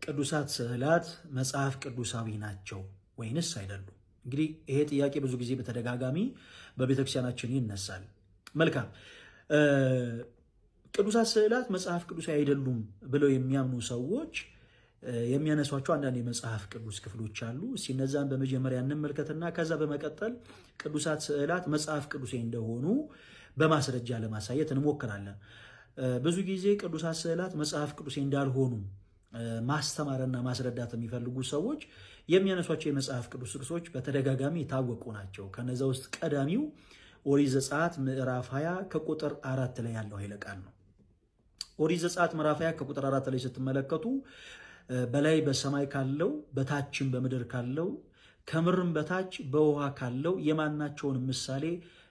ቅዱሳት ስዕላት መጽሐፍ ቅዱሳዊ ናቸው ወይንስ አይደሉም? እንግዲህ ይሄ ጥያቄ ብዙ ጊዜ በተደጋጋሚ በቤተክርስቲያናችን ይነሳል። መልካም ቅዱሳት ስዕላት መጽሐፍ ቅዱሳዊ አይደሉም ብለው የሚያምኑ ሰዎች የሚያነሷቸው አንዳንድ የመጽሐፍ ቅዱስ ክፍሎች አሉ። እስኪ እነዛን በመጀመሪያ እንመልከትና ከዛ በመቀጠል ቅዱሳት ስዕላት መጽሐፍ ቅዱሳዊ እንደሆኑ በማስረጃ ለማሳየት እንሞክራለን። ብዙ ጊዜ ቅዱሳት ስዕላት መጽሐፍ ቅዱሳዊ እንዳልሆኑ ማስተማርና ማስረዳት የሚፈልጉ ሰዎች የሚያነሷቸው የመጽሐፍ ቅዱስ ጥቅሶች በተደጋጋሚ የታወቁ ናቸው። ከነዛ ውስጥ ቀዳሚው ኦሪት ዘጸአት ምዕራፍ 20 ከቁጥር 4 ላይ ያለው ኃይለ ቃል ነው። ኦሪት ዘጸአት ምዕራፍ 20 ከቁጥር 4 ላይ ስትመለከቱ በላይ በሰማይ ካለው በታችም በምድር ካለው ከምድርም በታች በውሃ ካለው የማናቸውን ምሳሌ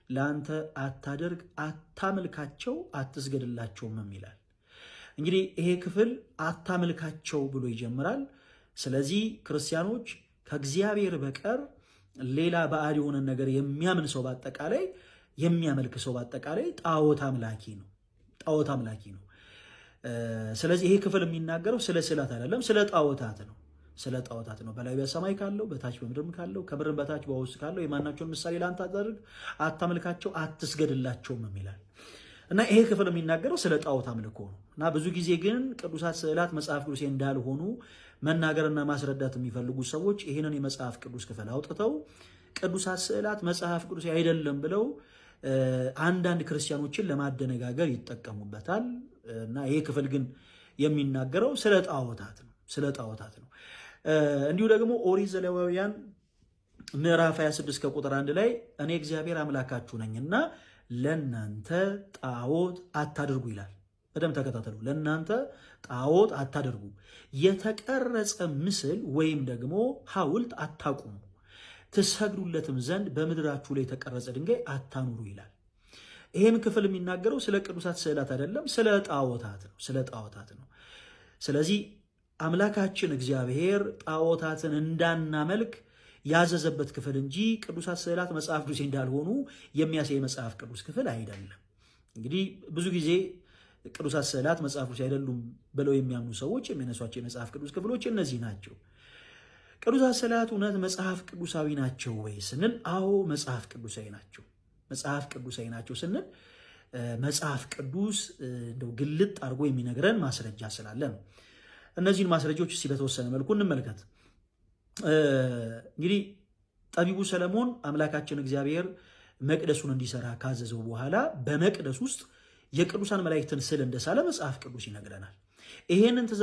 ለአንተ አታደርግ፣ አታመልካቸው፣ አትስገድላቸውም ይላል። እንግዲህ ይሄ ክፍል አታመልካቸው ብሎ ይጀምራል። ስለዚህ ክርስቲያኖች ከእግዚአብሔር በቀር ሌላ ባዕድ የሆነ ነገር የሚያምን ሰው በአጠቃላይ የሚያመልክ ሰው በአጠቃላይ ጣዖት አምላኪ ነው፣ ጣዖት አምላኪ ነው። ስለዚህ ይሄ ክፍል የሚናገረው ስለ ስዕላት አይደለም፣ ስለ ጣዖታት ነው። ስለ ጣዖታት ነው። በላይ በሰማይ ካለው በታች በምድርም ካለው ከምድርም በታች በውስጥ ካለው የማናቸውን ምሳሌ ለአንተ አታድርግ፣ አታመልካቸው፣ አትስገድላቸውም ይላል እና ይሄ ክፍል የሚናገረው ስለ ጣዖት አምልኮ ነው። እና ብዙ ጊዜ ግን ቅዱሳት ስዕላት መጽሐፍ ቅዱስ እንዳልሆኑ መናገርና ማስረዳት የሚፈልጉ ሰዎች ይህንን የመጽሐፍ ቅዱስ ክፍል አውጥተው ቅዱሳት ስዕላት መጽሐፍ ቅዱስ አይደለም ብለው አንዳንድ ክርስቲያኖችን ለማደነጋገር ይጠቀሙበታል። እና ይሄ ክፍል ግን የሚናገረው ስለ ጣዖታት ነው፣ ስለ ጣዖታት ነው። እንዲሁ ደግሞ ኦሪት ዘሌዋውያን ምዕራፍ 26 ከቁጥር 1 ላይ እኔ እግዚአብሔር አምላካችሁ ነኝና ለናንተ ጣዖት አታድርጉ ይላል። በደም ተከታተሉ። ለናንተ ጣዖት አታድርጉ፣ የተቀረጸ ምስል ወይም ደግሞ ሐውልት አታቁሙ፣ ትሰግዱለትም ዘንድ በምድራችሁ ላይ የተቀረጸ ድንጋይ አታኑሩ ይላል። ይህም ክፍል የሚናገረው ስለ ቅዱሳት ስዕላት አይደለም፣ ስለ ጣዖታት ነው፣ ስለ ጣዖታት ነው። ስለዚህ አምላካችን እግዚአብሔር ጣዖታትን እንዳናመልክ ያዘዘበት ክፍል እንጂ ቅዱሳት ስዕላት መጽሐፍ ቅዱስ እንዳልሆኑ የሚያሳይ መጽሐፍ ቅዱስ ክፍል አይደለም። እንግዲህ ብዙ ጊዜ ቅዱሳት ስዕላት መጽሐፍ ቅዱስ አይደሉም ብለው የሚያምኑ ሰዎች የሚያነሷቸው የመጽሐፍ ቅዱስ ክፍሎች እነዚህ ናቸው። ቅዱሳት ስዕላት እውነት መጽሐፍ ቅዱሳዊ ናቸው ወይ ስንል፣ አዎ መጽሐፍ ቅዱሳዊ ናቸው። መጽሐፍ ቅዱሳዊ ናቸው ስንል መጽሐፍ ቅዱስ እንደው ግልጥ አድርጎ የሚነግረን ማስረጃ ስላለ ነው። እነዚህን ማስረጃዎች እስኪ በተወሰነ መልኩ እንመልከት። እንግዲህ ጠቢቡ ሰለሞን አምላካችን እግዚአብሔር መቅደሱን እንዲሰራ ካዘዘው በኋላ በመቅደስ ውስጥ የቅዱሳን መላእክትን ስዕል እንደሳለ መጽሐፍ ቅዱስ ይነግረናል። ይሄንን